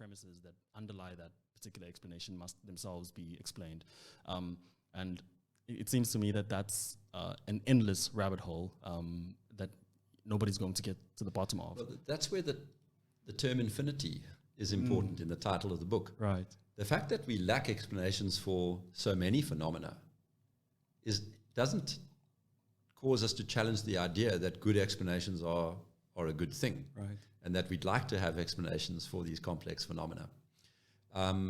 premises that underlie that particular explanation must themselves be explained. And it seems to me that that's an endless rabbit hole that nobody's going to get to the bottom of. Well, that's where the term infinity is important in the title of the book. Right. The fact that we lack explanations for so many phenomena doesn't cause us to challenge the idea that good explanations are a good thing, right? And that we'd like to have explanations for these complex phenomena. The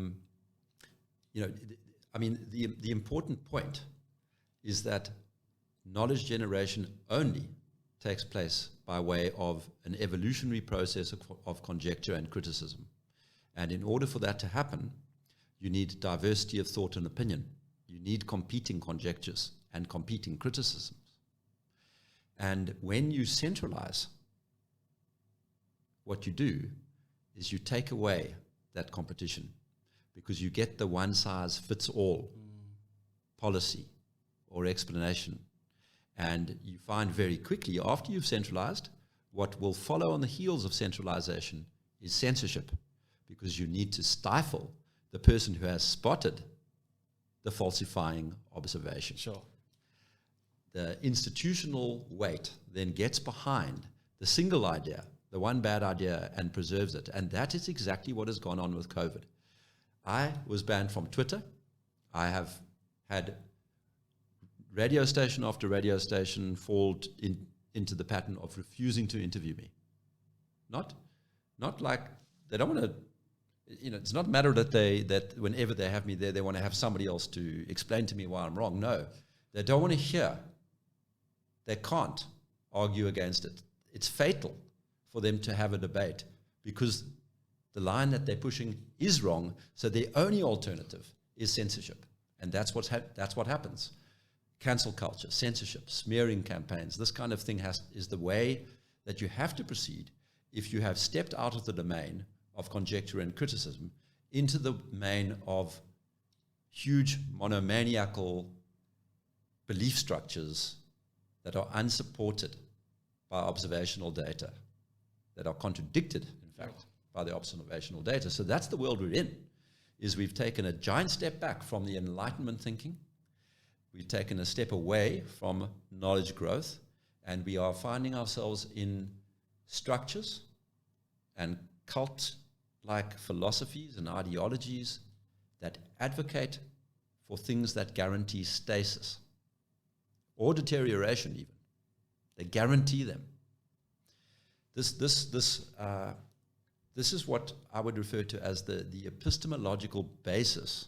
important point is that knowledge generation only takes place by way of an evolutionary process of conjecture and criticism. And in order for that to happen, you need diversity of thought and opinion. You need competing conjectures and competing criticisms. And when you centralize, what you do is you take away that competition, because you get the one-size-fits-all policy or explanation. And you find very quickly, after you've centralized, what will follow on the heels of centralization is censorship, because you need to stifle the person who has spotted the falsifying observation. Sure. The institutional weight then gets behind the single idea, the one bad idea, and preserves it. And that is exactly what has gone on with COVID. I was banned from Twitter. I have had radio station after radio station fall into the pattern of refusing to interview me. Not like they don't want to, it's not a matter that whenever they have me there, they want to have somebody else to explain to me why I'm wrong. No, they don't want to hear. They can't argue against it. It's fatal for them to have a debate, because the line that they're pushing is wrong, so their only alternative is censorship. And that's what happens. Cancel culture, censorship, smearing campaigns, this kind of thing is the way that you have to proceed if you have stepped out of the domain of conjecture and criticism into the domain of huge monomaniacal belief structures that are unsupported by observational data, that are contradicted, in fact, by the observational data. So that's the world we're in, is we've taken a giant step back from the Enlightenment thinking. We've taken a step away from knowledge growth, and we are finding ourselves in structures and cult-like philosophies and ideologies that advocate for things that guarantee stasis or deterioration even. They guarantee them. This is what I would refer to as the epistemological basis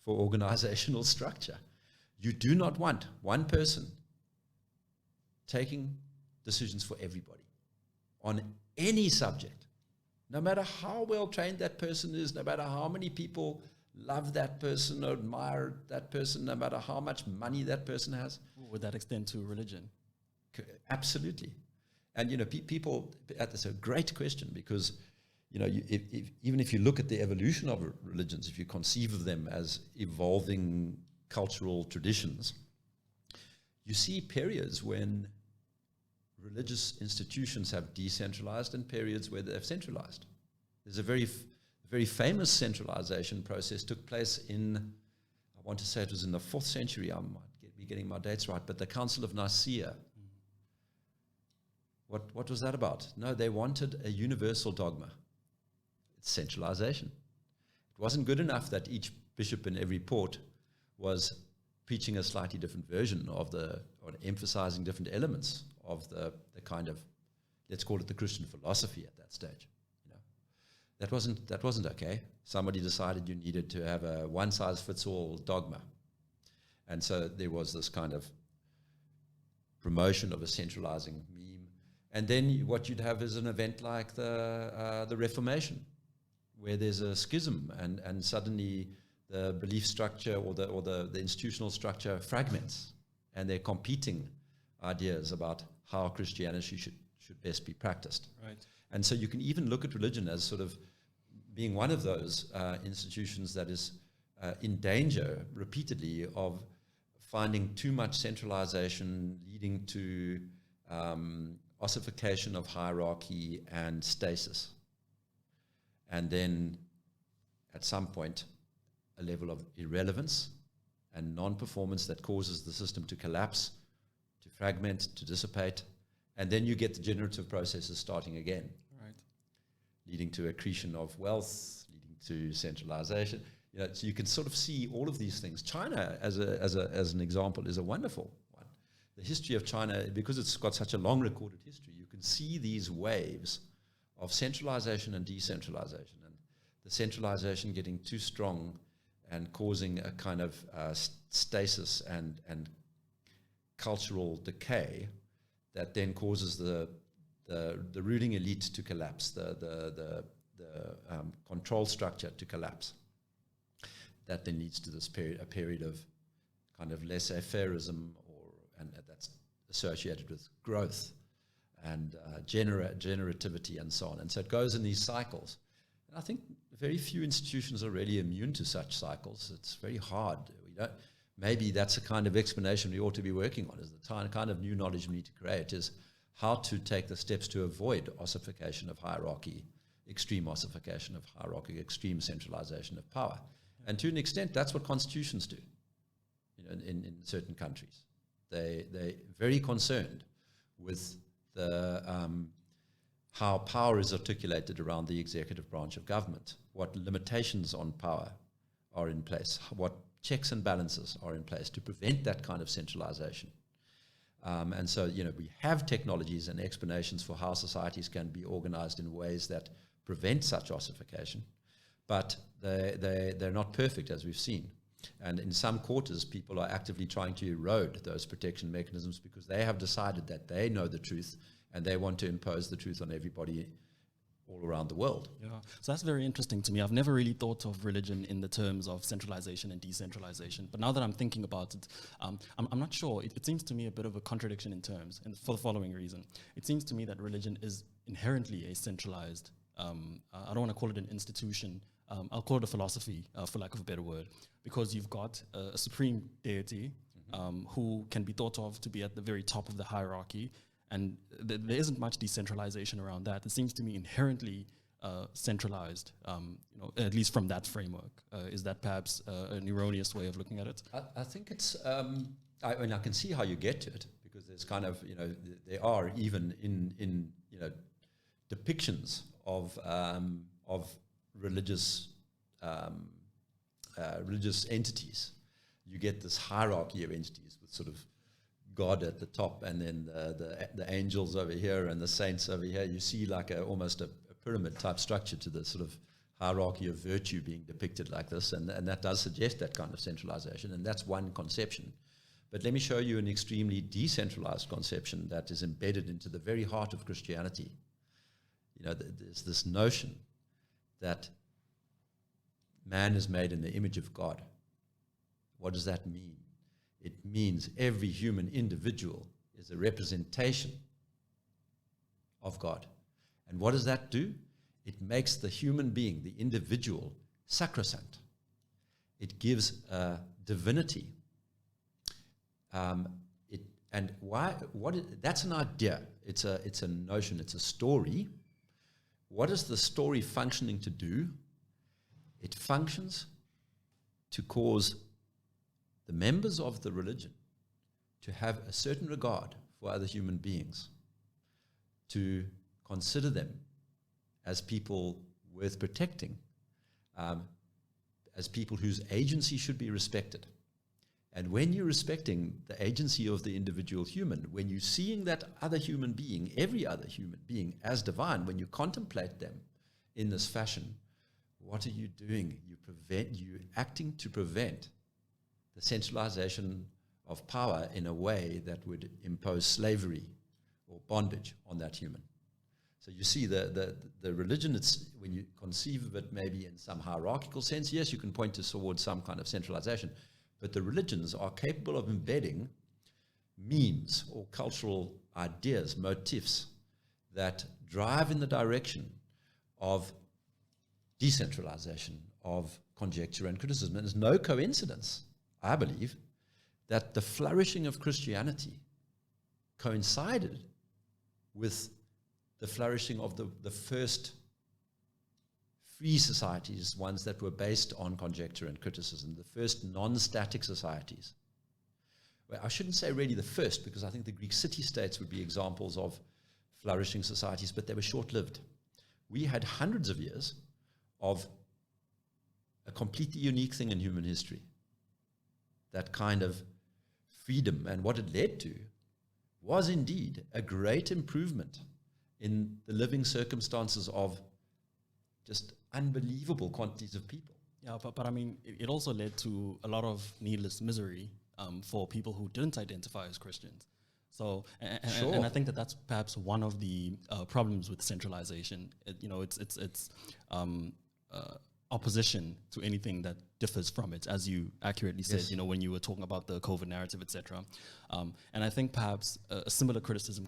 for organizational structure. You do not want one person taking decisions for everybody on any subject, no matter how well trained that person is, no matter how many people love that person or admire that person, no matter how much money that person has. Would that extend to religion? Absolutely. And, people, that's a great question, because, even if you look at the evolution of religions, if you conceive of them as evolving cultural traditions, you see periods when religious institutions have decentralized and periods where they've centralized. There's a very famous centralization process took place in, I want to say it was in the 4th century, I might be getting my dates right, but the Council of Nicaea. What was that about? No, they wanted a universal dogma. It's centralization. It wasn't good enough that each bishop in every port was preaching a slightly different version or emphasizing different elements of the kind of, let's call it the Christian philosophy at that stage. That wasn't okay. Somebody decided you needed to have a one-size-fits-all dogma. And so there was this kind of promotion of a centralizing meme. And then what you'd have is an event like the Reformation, where there's a schism and suddenly the belief structure or the institutional structure fragments, and they're competing ideas about how Christianity should best be practiced. Right. And so you can even look at religion as sort of being one of those institutions that is in danger repeatedly of finding too much centralization, leading to ossification of hierarchy and stasis. And then at some point, a level of irrelevance and non-performance that causes the system to collapse, to fragment, to dissipate, and then you get the generative processes starting again, Right. leading to accretion of wealth, leading to centralization. So you can sort of see all of these things. China, as an example, is a wonderful one. The history of China, because it's got such a long recorded history, you can see these waves of centralization and decentralization, and the centralization getting too strong and causing a kind of stasis and cultural decay that then causes the ruling elite to collapse, the control structure to collapse. That then leads to this a period of kind of laissez-faireism, and that's associated with growth and generativity and so on. And so it goes in these cycles. And I think very few institutions are really immune to such cycles. It's very hard. Maybe that's a kind of explanation we ought to be working on, is the kind of new knowledge we need to create, is how to take the steps to avoid ossification of hierarchy, extreme ossification of hierarchy, extreme centralization of power. And to an extent, that's what constitutions do, in certain countries. They're very concerned with how power is articulated around the executive branch of government, what limitations on power are in place, what checks and balances are in place to prevent that kind of centralization. And so, we have technologies and explanations for how societies can be organized in ways that prevent such ossification, but they're not perfect, as we've seen. And in some quarters, people are actively trying to erode those protection mechanisms because they have decided that they know the truth and they want to impose the truth on everybody all around the world. Yeah, so that's very interesting to me. I've never really thought of religion in the terms of centralization and decentralization. But now that I'm thinking about it, I'm not sure. It seems to me a bit of a contradiction in terms, and for the following reason. It seems to me that religion is inherently a centralized, I don't want to call it an institution, I'll call it a philosophy, for lack of a better word, because you've got a supreme deity who can be thought of to be at the very top of the hierarchy, and there isn't much decentralization around that. It seems to me inherently centralized, at least from that framework. Is that perhaps an erroneous way of looking at it? I think it's, I can see how you get to it, because there's kind of, there are even in depictions of religious entities. You get this hierarchy of entities with sort of God at the top, and then the angels over here and the saints over here. You see like almost a pyramid type structure to the sort of hierarchy of virtue being depicted like this, and that does suggest that kind of centralization, and that's one conception. But let me show you an extremely decentralized conception that is embedded into the very heart of Christianity. There's this notion that man is made in the image of God. What does that mean? It means every human individual is a representation of God. And what does that do? It makes the human being, the individual, sacrosanct. It gives divinity. That's an idea. It's a notion. It's a story. What is the story functioning to do? It functions to cause the members of the religion to have a certain regard for other human beings, to consider them as people worth protecting, as people whose agency should be respected. And when you're respecting the agency of the individual human, when you're seeing that other human being, every other human being, as divine, when you contemplate them in this fashion, what are you doing? You're acting to prevent the centralization of power in a way that would impose slavery or bondage on that human. So you see the religion, it's, when you conceive of it maybe in some hierarchical sense, yes, you can point towards some kind of centralization, but the religions are capable of embedding memes or cultural ideas, motifs, that drive in the direction of decentralization, of conjecture and criticism. And there's no coincidence, I believe, that the flourishing of Christianity coincided with the flourishing of the first free societies, ones that were based on conjecture and criticism, the first non-static societies. Well, I shouldn't say really the first, because I think the Greek city-states would be examples of flourishing societies, but they were short-lived. We had hundreds of years of a completely unique thing in human history, that kind of freedom. And what it led to was indeed a great improvement in the living circumstances of just unbelievable quantities of people. Yeah, but I mean, it also led to a lot of needless misery for people who didn't identify as Christians. So, and I think that that's perhaps one of the problems with centralization. It's opposition to anything that differs from it, as you accurately said, Yes. when you were talking about the COVID narrative, etc. And I think perhaps a similar criticism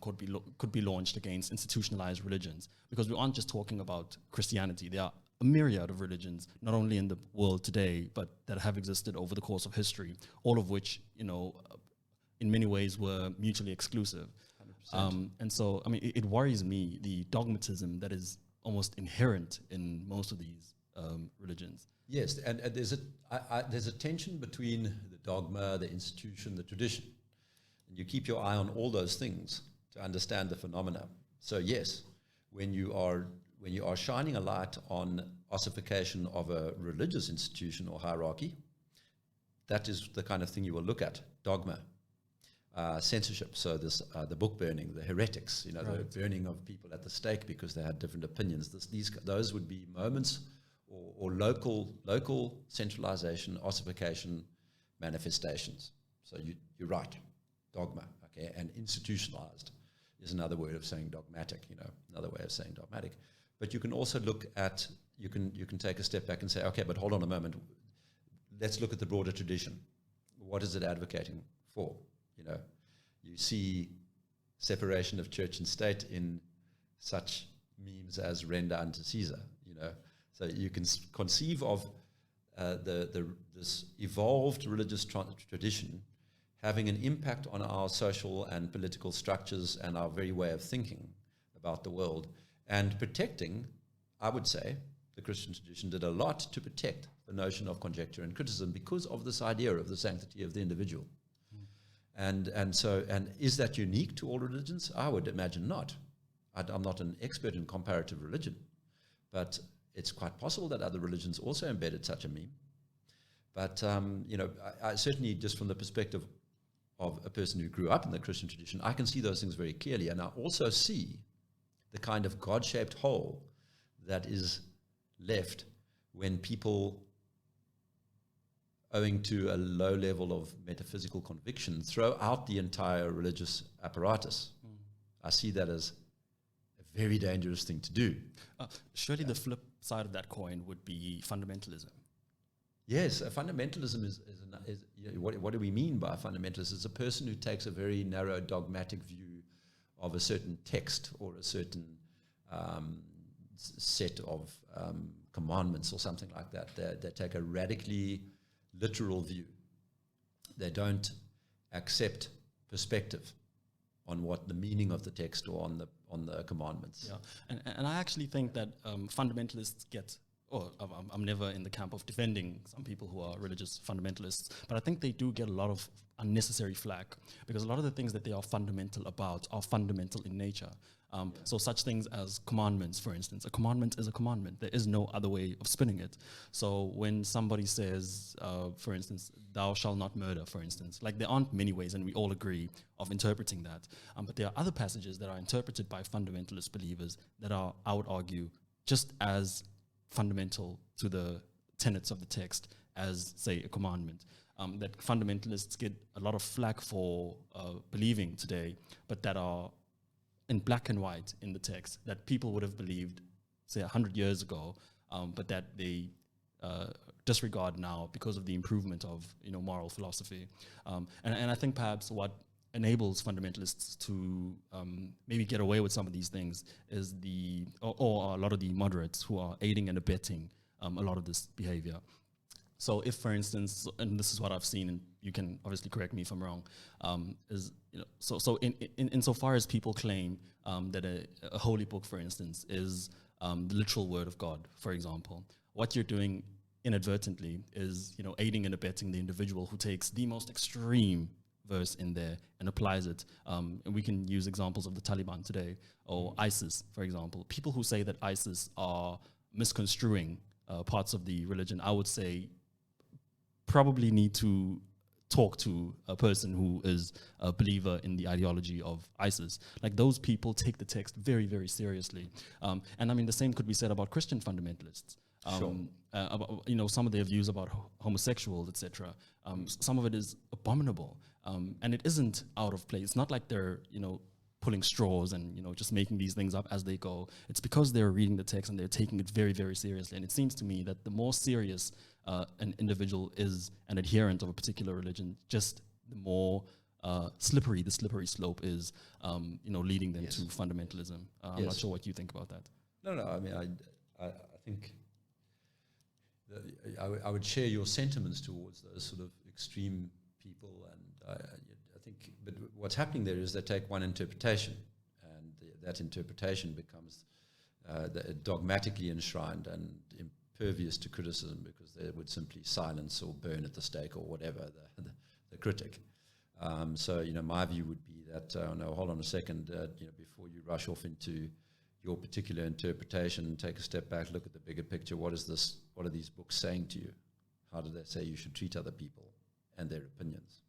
could be launched against institutionalized religions, because we aren't just talking about Christianity. There are a myriad of religions, not only in the world today, but that have existed over the course of history, all of which, in many ways were mutually exclusive. And so, I mean, it worries me, the dogmatism that is almost inherent in most of these religions. Yes, and there's a tension between the dogma, the institution, the tradition. And you keep your eye on all those things to understand the phenomena. So yes, when you are shining a light on ossification of a religious institution or hierarchy, that is the kind of thing you will look at. Dogma, censorship. So this the book burning, the heretics, the burning of people at the stake because they had different opinions. Those would be moments or local centralization, ossification manifestations. So you're right, dogma, okay, and institutionalized is another word of saying dogmatic, another way of saying dogmatic. But you can also look at, you can take a step back and say, okay, but hold on a moment, let's look at the broader tradition. What is it advocating for? You see separation of church and state in such memes as render unto Caesar, So you can conceive of this evolved religious tradition having an impact on our social and political structures and our very way of thinking about the world, and protecting, I would say, the Christian tradition did a lot to protect the notion of conjecture and criticism because of this idea of the sanctity of the individual. And is that unique to all religions? I would imagine not. I'm not an expert in comparative religion, but it's quite possible that other religions also embedded such a meme. But, I certainly, just from the perspective of a person who grew up in the Christian tradition, I can see those things very clearly. And I also see the kind of God-shaped hole that is left when people, owing to a low level of metaphysical conviction, throw out the entire religious apparatus. I see that as a very dangerous thing to do. Surely the flip side of that coin would be fundamentalism. Yes, fundamentalism is what do we mean by fundamentalist? It's a person who takes a very narrow dogmatic view of a certain text or a certain set of commandments or something like that. They take a radically literal view. They don't accept perspective on what the meaning of the text or on the commandments. Yeah, and I actually think that fundamentalists get. I'm never in the camp of defending some people who are religious fundamentalists, but I think they do get a lot of unnecessary flack because a lot of the things that they are fundamental about are fundamental in nature. So such things as commandments, for instance. A commandment is a commandment. There is no other way of spinning it. So when somebody says, for instance, thou shalt not murder, for instance, like there aren't many ways, and we all agree, of interpreting that. But there are other passages that are interpreted by fundamentalist believers that are, I would argue, just as fundamental to the tenets of the text as, say, a commandment. That fundamentalists get a lot of flack for believing today, but that are in black and white in the text that people would have believed, say, 100 years ago, but that they disregard now because of the improvement of moral philosophy. And I think perhaps what enables fundamentalists to maybe get away with some of these things is or a lot of the moderates who are aiding and abetting a lot of this behavior. So if, for instance, and this is what I've seen, and you can obviously correct me if I'm wrong, so in insofar as people claim that a holy book, for instance, is the literal word of God, for example, what you're doing inadvertently is, aiding and abetting the individual who takes the most extreme verse in there and applies it. And we can use examples of the Taliban today, or ISIS, for example. People who say that ISIS are misconstruing parts of the religion, I would say probably need to talk to a person who is a believer in the ideology of ISIS. Like, those people take the text very, very seriously. And I mean, the same could be said about Christian fundamentalists. Sure. About, some of their views about homosexuals, etc. Some of it is abominable, and it isn't out of place. It's not like they're, pulling straws and, just making these things up as they go. It's because they're reading the text and they're taking it very, very seriously. And it seems to me that the more serious an individual is an adherent of a particular religion, just the more slippery the slippery slope is, leading them to fundamentalism. I'm not sure what you think about that. No, I mean, I think I would share your sentiments towards those sort of extreme people, and I think, but what's happening there is they take one interpretation, and that interpretation becomes dogmatically enshrined and impervious to criticism, because they would simply silence or burn at the stake or whatever the critic. So, my view would be that, no, hold on a second, before you rush off into your particular interpretation, take a step back, look at the bigger picture. What are these books saying to you? How do they say you should treat other people and their opinions?